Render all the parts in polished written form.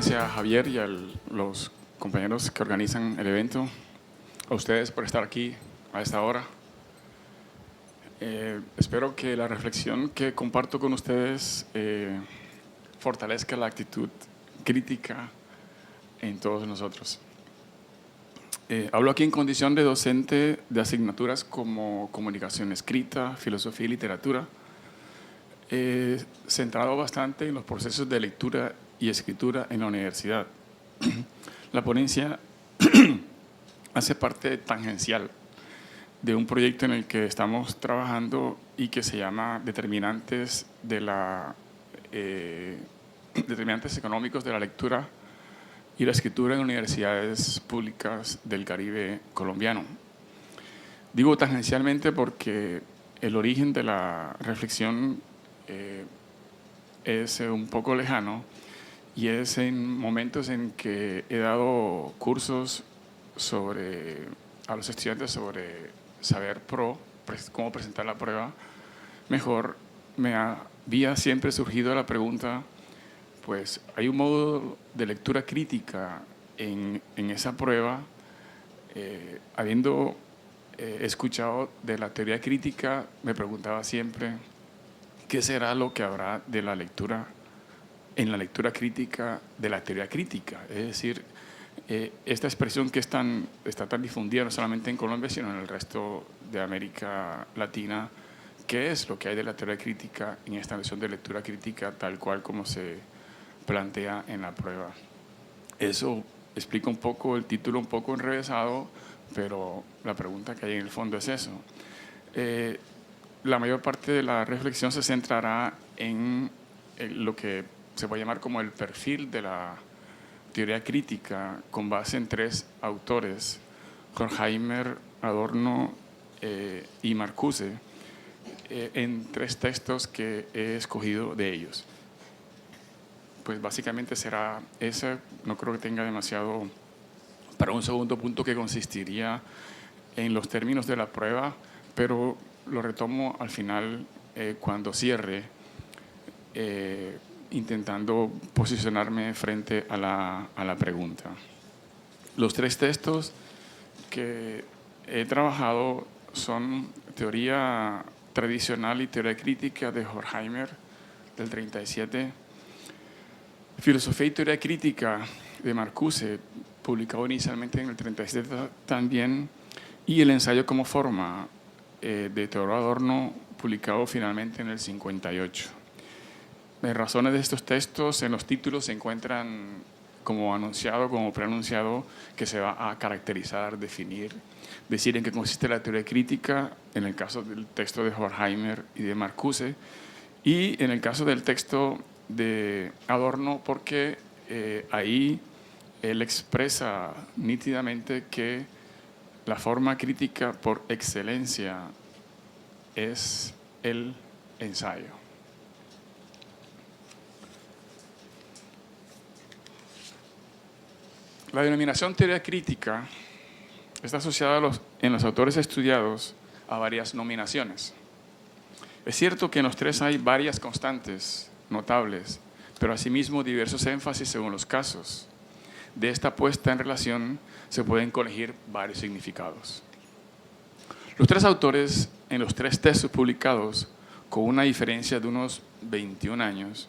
gracias a Javier y a los compañeros que organizan el evento, a ustedes por estar aquí a esta hora. Espero que la reflexión que comparto con ustedes fortalezca la actitud crítica en todos nosotros. Hablo aquí en condición de docente de asignaturas como comunicación escrita, filosofía y literatura, centrado bastante en los procesos de lectura y escritura en la universidad. La ponencia hace parte tangencial de un proyecto en el que estamos trabajando y que se llama Determinantes económicos de la lectura y la escritura en universidades públicas del Caribe colombiano. Digo tangencialmente porque el origen de la reflexión es un poco lejano y es en momentos en que he dado cursos a los estudiantes sobre saber cómo presentar la prueba mejor. Me había siempre surgido la pregunta, pues hay un modo de lectura crítica en esa prueba, habiendo escuchado de la teoría crítica, me preguntaba siempre qué será lo que habrá de la lectura en la lectura crítica de la teoría crítica. Es decir, esta expresión que está tan difundida no solamente en Colombia, sino en el resto de América Latina, ¿qué es lo que hay de la teoría crítica en esta noción de lectura crítica tal cual como se plantea en la prueba? Eso explica un poco el título, un poco enrevesado, pero la pregunta que hay en el fondo es eso. La mayor parte de la reflexión se centrará en lo que se puede llamar como el perfil de la teoría crítica con base en tres autores, Horkheimer, Adorno y Marcuse, en tres textos que he escogido de ellos. Pues básicamente será esa, no creo que tenga demasiado para un segundo punto que consistiría en los términos de la prueba, pero lo retomo al final cuando cierre, intentando posicionarme frente a la pregunta. Los tres textos que he trabajado son Teoría Tradicional y Teoría Crítica de Horkheimer, del 37, Filosofía y Teoría Crítica de Marcuse, publicado inicialmente en el 37 también, y El ensayo como forma de Teodoro Adorno, publicado finalmente en el 58. Las razones de estos textos en los títulos se encuentran como anunciado, como preanunciado, que se va a caracterizar, definir, decir en qué consiste la teoría crítica, en el caso del texto de Horkheimer y de Marcuse, y en el caso del texto de Adorno, porque ahí él expresa nítidamente que la forma crítica por excelencia es el ensayo. La denominación teoría crítica está asociada en los autores estudiados a varias nominaciones. Es cierto que en los tres hay varias constantes notables, pero asimismo diversos énfasis según los casos. De esta puesta en relación se pueden colegir varios significados. Los tres autores en los tres textos publicados, con una diferencia de unos 21 años,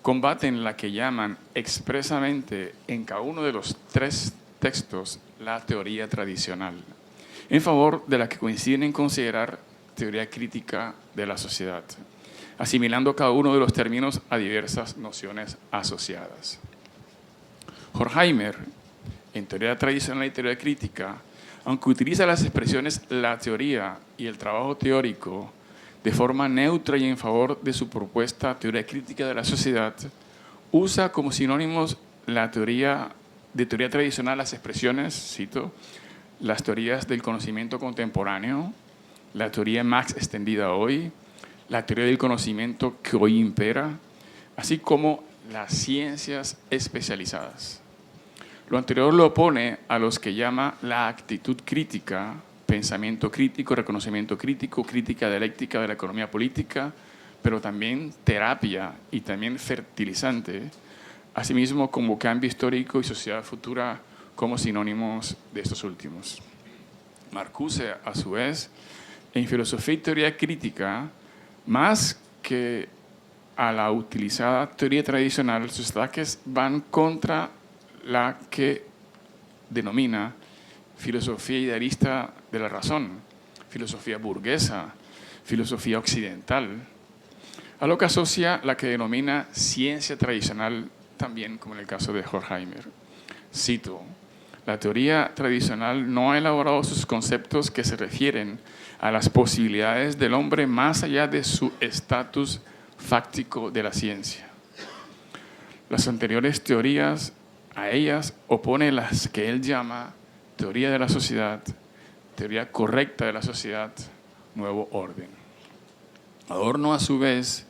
combaten la que llaman expresamente en cada uno de los tres textos la teoría tradicional, en favor de la que coinciden en considerar teoría crítica de la sociedad, asimilando cada uno de los términos a diversas nociones asociadas. Horkheimer, en teoría tradicional y teoría crítica, aunque utiliza las expresiones la teoría y el trabajo teórico de forma neutra y en favor de su propuesta teoría crítica de la sociedad, usa como sinónimos de teoría tradicional las expresiones, cito, las teorías del conocimiento contemporáneo, la teoría más extendida hoy, la teoría del conocimiento que hoy impera, así como las ciencias especializadas. Lo anterior lo opone a los que llama la actitud crítica, pensamiento crítico, reconocimiento crítico, crítica dialéctica de la economía política, pero también terapia y también fertilizante asimismo como cambio histórico y sociedad futura como sinónimos de estos últimos. Marcuse, a su vez, en filosofía y teoría crítica, más que a la utilizada teoría tradicional, sus ataques van contra la que denomina filosofía idealista de la razón, filosofía burguesa, filosofía occidental, a lo que asocia la que denomina ciencia tradicional, también como en el caso de Horkheimer. Cito: la teoría tradicional no ha elaborado sus conceptos que se refieren a las posibilidades del hombre más allá de su estatus fáctico de la ciencia. Las anteriores teorías a ellas opone las que él llama teoría de la sociedad, teoría correcta de la sociedad, nuevo orden. Adorno, a su vez,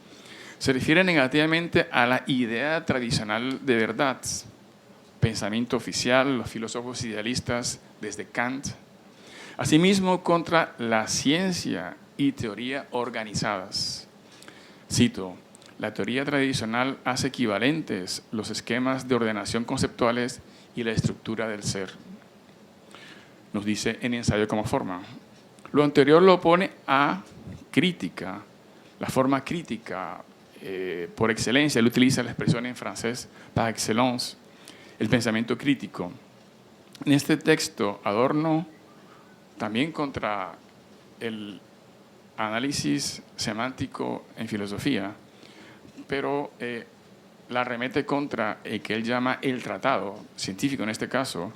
se refiere negativamente a la idea tradicional de verdad, pensamiento oficial, los filósofos idealistas desde Kant, asimismo contra la ciencia y teoría organizadas. Cito: la teoría tradicional hace equivalentes los esquemas de ordenación conceptuales y la estructura del ser. Nos dice en Ensayo como forma. Lo anterior lo opone a crítica, la forma crítica por excelencia. Él utiliza la expresión en francés par excellence, el pensamiento crítico. En este texto, Adorno, también contra el análisis semántico en filosofía, pero la remete contra el que él llama el tratado científico, en este caso,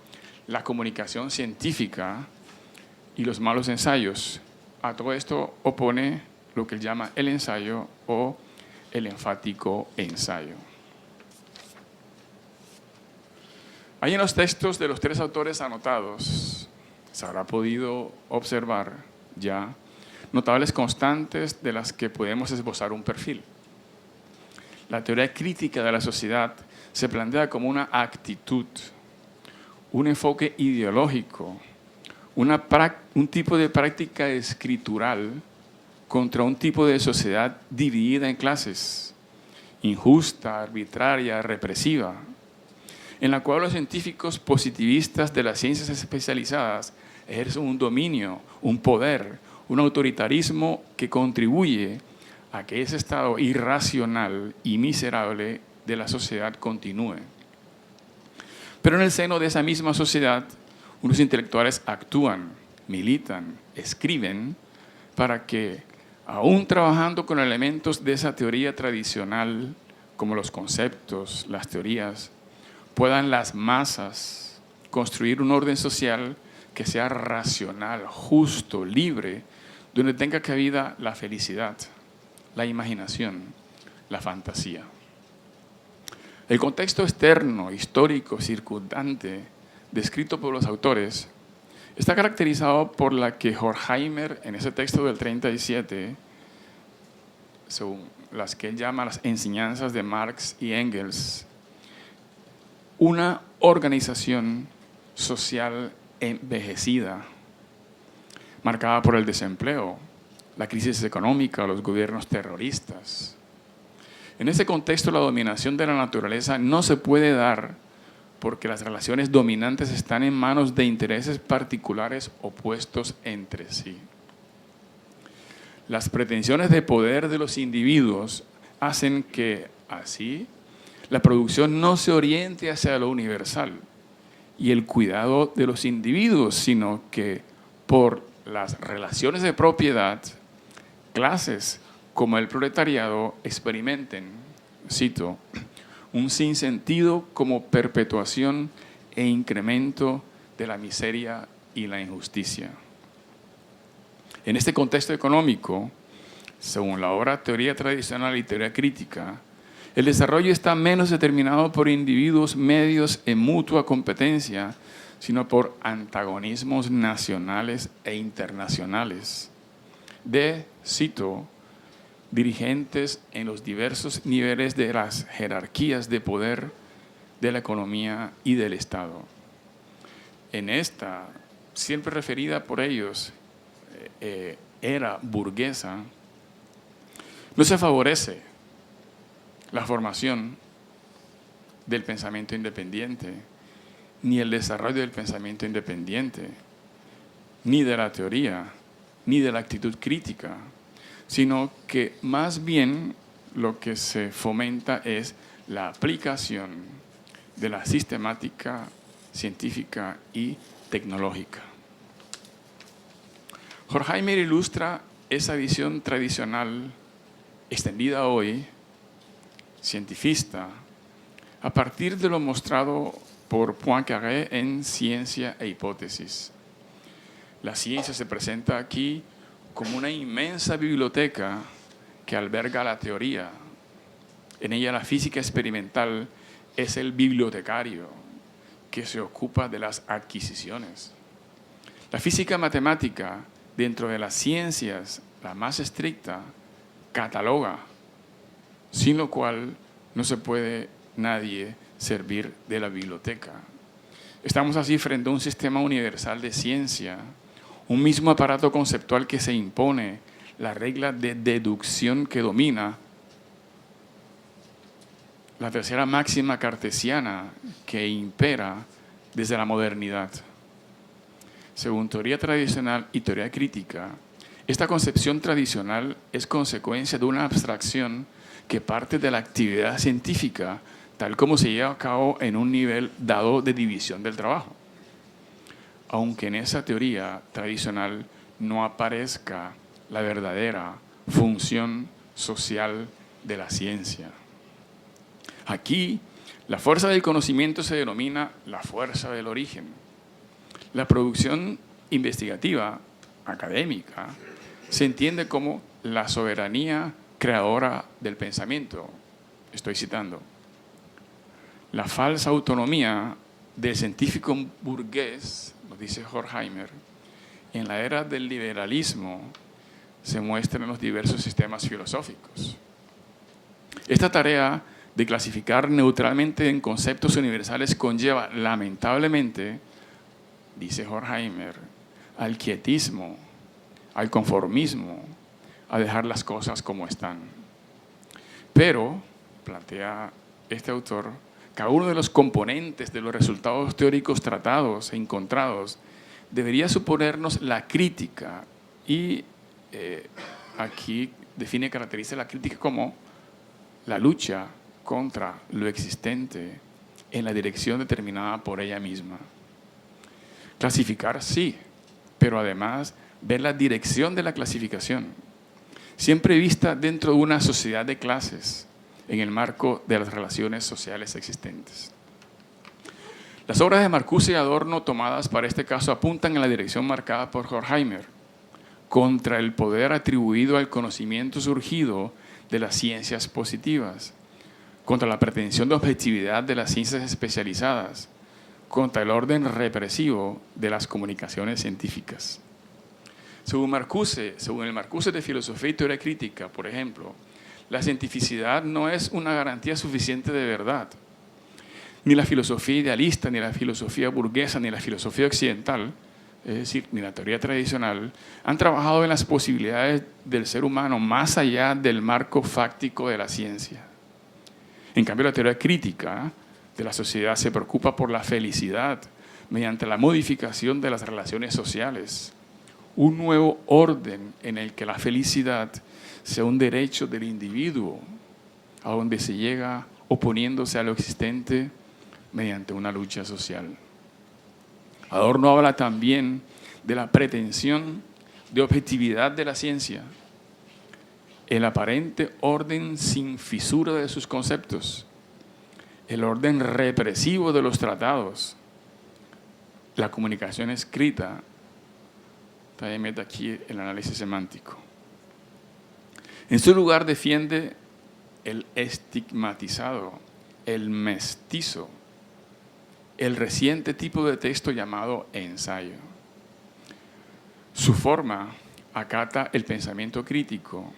la comunicación científica y los malos ensayos. A todo esto opone lo que él llama el ensayo o el enfático ensayo. Hay en los textos de los tres autores anotados, se habrá podido observar ya, notables constantes de las que podemos esbozar un perfil. La teoría crítica de la sociedad se plantea como una actitud, un enfoque ideológico, un tipo de práctica escritural contra un tipo de sociedad dividida en clases, injusta, arbitraria, represiva, en la cual los científicos positivistas de las ciencias especializadas ejercen un dominio, un poder, un autoritarismo que contribuye a que ese estado irracional y miserable de la sociedad continúe. Pero en el seno de esa misma sociedad, unos intelectuales actúan, militan, escriben para que, aún trabajando con elementos de esa teoría tradicional, como los conceptos, las teorías, puedan las masas construir un orden social que sea racional, justo, libre, donde tenga cabida la felicidad, la imaginación, la fantasía. El contexto externo, histórico, circundante, descrito por los autores, está caracterizado por la que Horkheimer, en ese texto del 37, según las que él llama las enseñanzas de Marx y Engels, una organización social envejecida, marcada por el desempleo, la crisis económica, los gobiernos terroristas. En ese contexto, la dominación de la naturaleza no se puede dar porque las relaciones dominantes están en manos de intereses particulares opuestos entre sí. Las pretensiones de poder de los individuos hacen que, así, la producción no se oriente hacia lo universal y el cuidado de los individuos, sino que por las relaciones de propiedad, clases como el proletariado experimenten, cito, un sinsentido como perpetuación e incremento de la miseria y la injusticia. En este contexto económico, según la obra Teoría Tradicional y Teoría Crítica, el desarrollo está menos determinado por individuos medios en mutua competencia, sino por antagonismos nacionales e internacionales de, cito, dirigentes en los diversos niveles de las jerarquías de poder de la economía y del Estado. En esta, siempre referida por ellos, era burguesa, no se favorece la formación del pensamiento independiente, ni el desarrollo del pensamiento independiente, ni de la teoría, ni de la actitud crítica, sino que más bien lo que se fomenta es la aplicación de la sistemática científica y tecnológica. Horkheimer ilustra esa visión tradicional, extendida hoy, cientifista, a partir de lo mostrado por Poincaré en Ciencia e Hipótesis. La ciencia se presenta aquí como una inmensa biblioteca que alberga la teoría. En ella la física experimental es el bibliotecario que se ocupa de las adquisiciones. La física matemática, dentro de las ciencias, la más estricta, cataloga, sin lo cual no se puede nadie servir de la biblioteca. Estamos así frente a un sistema universal de ciencia, un mismo aparato conceptual que se impone, la regla de deducción que domina, la tercera máxima cartesiana que impera desde la modernidad. Según teoría tradicional y teoría crítica, esta concepción tradicional es consecuencia de una abstracción que parte de la actividad científica, tal como se lleva a cabo en un nivel dado de división del trabajo. Aunque en esa teoría tradicional no aparezca la verdadera función social de la ciencia. Aquí, la fuerza del conocimiento se denomina la fuerza del origen. La producción investigativa, académica, se entiende como la soberanía creadora del pensamiento. Estoy citando. La falsa autonomía del científico burgués, nos dice Horkheimer, en la era del liberalismo se muestra en los diversos sistemas filosóficos. Esta tarea de clasificar neutralmente en conceptos universales conlleva, lamentablemente, dice Horkheimer, al quietismo, al conformismo, a dejar las cosas como están. Pero, plantea este autor, cada uno de los componentes de los resultados teóricos tratados e encontrados debería suponernos la crítica y aquí define, caracteriza la crítica como la lucha contra lo existente en la dirección determinada por ella misma. Clasificar sí, pero además ver la dirección de la clasificación, siempre vista dentro de una sociedad de clases, en el marco de las relaciones sociales existentes. Las obras de Marcuse y Adorno tomadas para este caso apuntan en la dirección marcada por Horkheimer, contra el poder atribuido al conocimiento surgido de las ciencias positivas, contra la pretensión de objetividad de las ciencias especializadas, contra el orden represivo de las comunicaciones científicas. Según el Marcuse de Filosofía y Teoría Crítica, por ejemplo, la cientificidad no es una garantía suficiente de verdad. Ni la filosofía idealista, ni la filosofía burguesa, ni la filosofía occidental, es decir, ni la teoría tradicional, han trabajado en las posibilidades del ser humano más allá del marco fáctico de la ciencia. En cambio, la teoría crítica de la sociedad se preocupa por la felicidad mediante la modificación de las relaciones sociales, un nuevo orden en el que la felicidad sea un derecho del individuo, a donde se llega oponiéndose a lo existente mediante una lucha social. Adorno habla también de la pretensión de objetividad de la ciencia, el aparente orden sin fisura de sus conceptos, el orden represivo de los tratados, la comunicación escrita. También mete aquí el análisis semántico. En su lugar defiende el estigmatizado, el mestizo, el reciente tipo de texto llamado ensayo. Su forma acata el pensamiento crítico.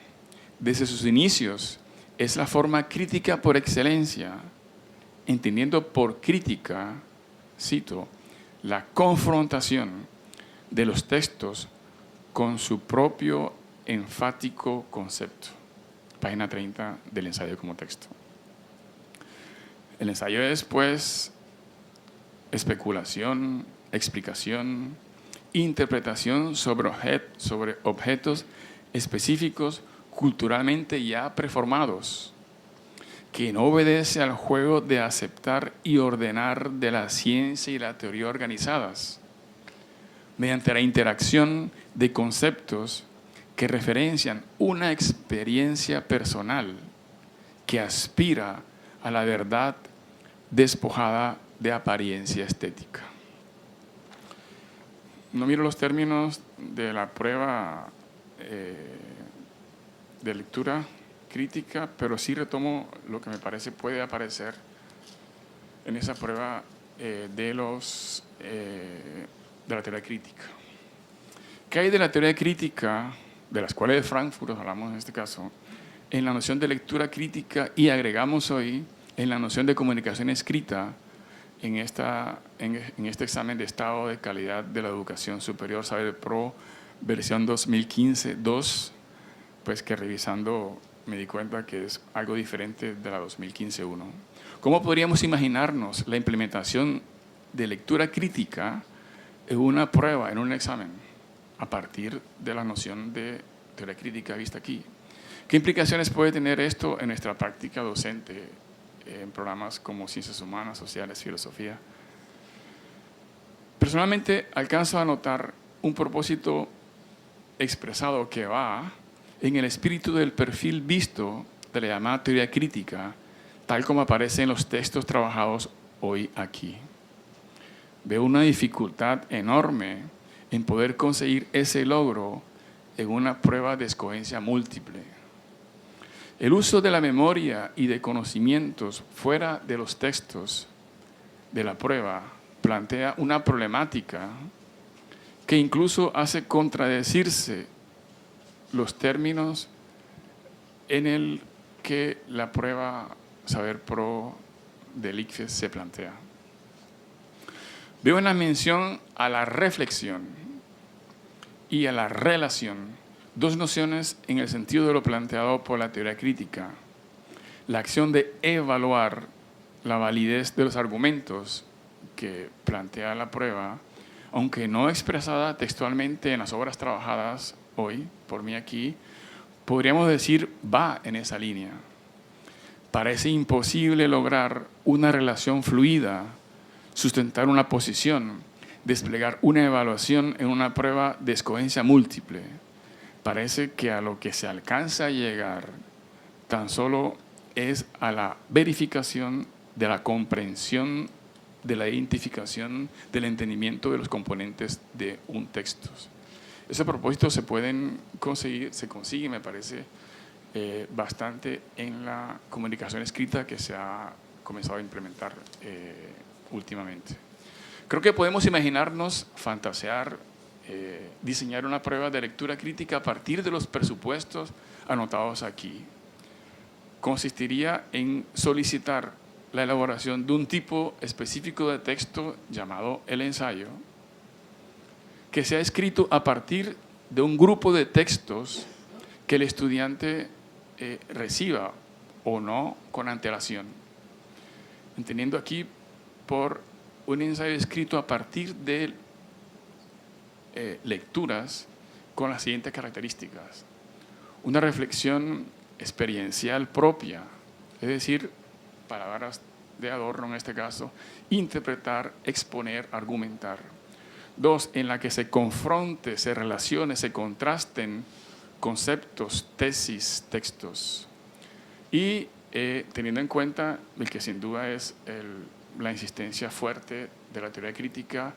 Desde sus inicios es la forma crítica por excelencia, entendiendo por crítica, cito, la confrontación de los textos con su propio enfático concepto. Página 30 del ensayo como texto. El ensayo es, pues, especulación, explicación, interpretación sobre objetos específicos culturalmente ya preformados, que no obedece al juego de aceptar y ordenar de la ciencia y la teoría organizadas, mediante la interacción de conceptos que referencian una experiencia personal que aspira a la verdad despojada de apariencia estética. No miro los términos de la prueba de lectura crítica, pero sí retomo lo que me parece puede aparecer en esa prueba de la teoría crítica. ¿Qué hay de la teoría crítica, de la Escuela de Frankfurt, hablamos en este caso, en la noción de lectura crítica y agregamos hoy en la noción de comunicación escrita en este examen de estado de calidad de la educación superior, Saber Pro, versión 2015-2, pues que revisando me di cuenta que es algo diferente de la 2015-1. ¿Cómo podríamos imaginarnos la implementación de lectura crítica en una prueba, en un examen, a partir de la noción de teoría crítica vista aquí? ¿Qué implicaciones puede tener esto en nuestra práctica docente en programas como Ciencias Humanas, Sociales, Filosofía? Personalmente alcanzo a notar un propósito expresado que va en el espíritu del perfil visto de la llamada teoría crítica, tal como aparece en los textos trabajados hoy aquí. Veo una dificultad enorme en poder conseguir ese logro en una prueba de escogencia múltiple. El uso de la memoria y de conocimientos fuera de los textos de la prueba plantea una problemática que incluso hace contradecirse los términos en el que la prueba Saber Pro del ICFES se plantea. Veo una mención a la reflexión y a la relación, dos nociones en el sentido de lo planteado por la teoría crítica. La acción de evaluar la validez de los argumentos que plantea la prueba, aunque no expresada textualmente en las obras trabajadas hoy por mí aquí, podríamos decir va en esa línea. Parece imposible lograr una relación fluida, sustentar una posición, desplegar una evaluación en una prueba de escogencia múltiple. Parece que a lo que se alcanza a llegar tan solo es a la verificación de la comprensión, de la identificación, del entendimiento de los componentes de un texto. Esos propósitos se pueden conseguir, se consigue, me parece, bastante en la comunicación escrita que se ha comenzado a implementar últimamente. Creo que podemos imaginarnos, fantasear, diseñar una prueba de lectura crítica a partir de los presupuestos anotados aquí. Consistiría en solicitar la elaboración de un tipo específico de texto llamado el ensayo, que sea escrito a partir de un grupo de textos que el estudiante reciba o no con antelación. Entendiendo aquí por un ensayo escrito a partir de lecturas con las siguientes características. Una reflexión experiencial propia, es decir, palabras de adorno en este caso, interpretar, exponer, argumentar. 2, en la que se confronte, se relacione, se contrasten conceptos, tesis, textos. Y teniendo en cuenta el que sin duda es la insistencia fuerte de la teoría crítica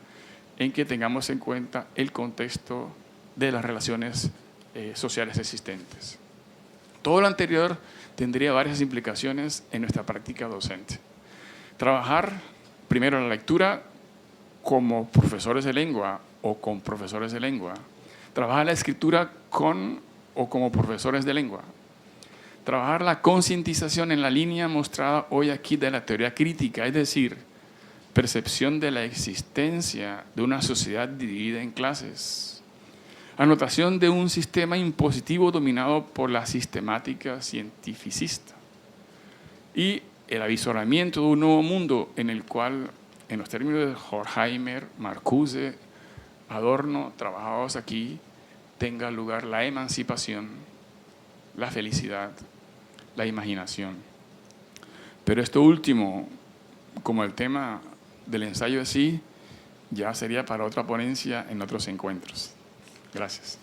en que tengamos en cuenta el contexto de las relaciones sociales existentes. Todo lo anterior tendría varias implicaciones en nuestra práctica docente. Trabajar primero la lectura como profesores de lengua o con profesores de lengua. Trabajar la escritura con o como profesores de lengua. Trabajar la concientización en la línea mostrada hoy aquí de la teoría crítica, es decir, percepción de la existencia de una sociedad dividida en clases. Anotación de un sistema impositivo dominado por la sistemática cientificista. Y el avisoramiento de un nuevo mundo en el cual, en los términos de Horkheimer, Marcuse, Adorno, trabajados aquí, tenga lugar la emancipación, la felicidad, la imaginación. Pero esto último, como el tema del ensayo así, ya sería para otra ponencia en otros encuentros. Gracias.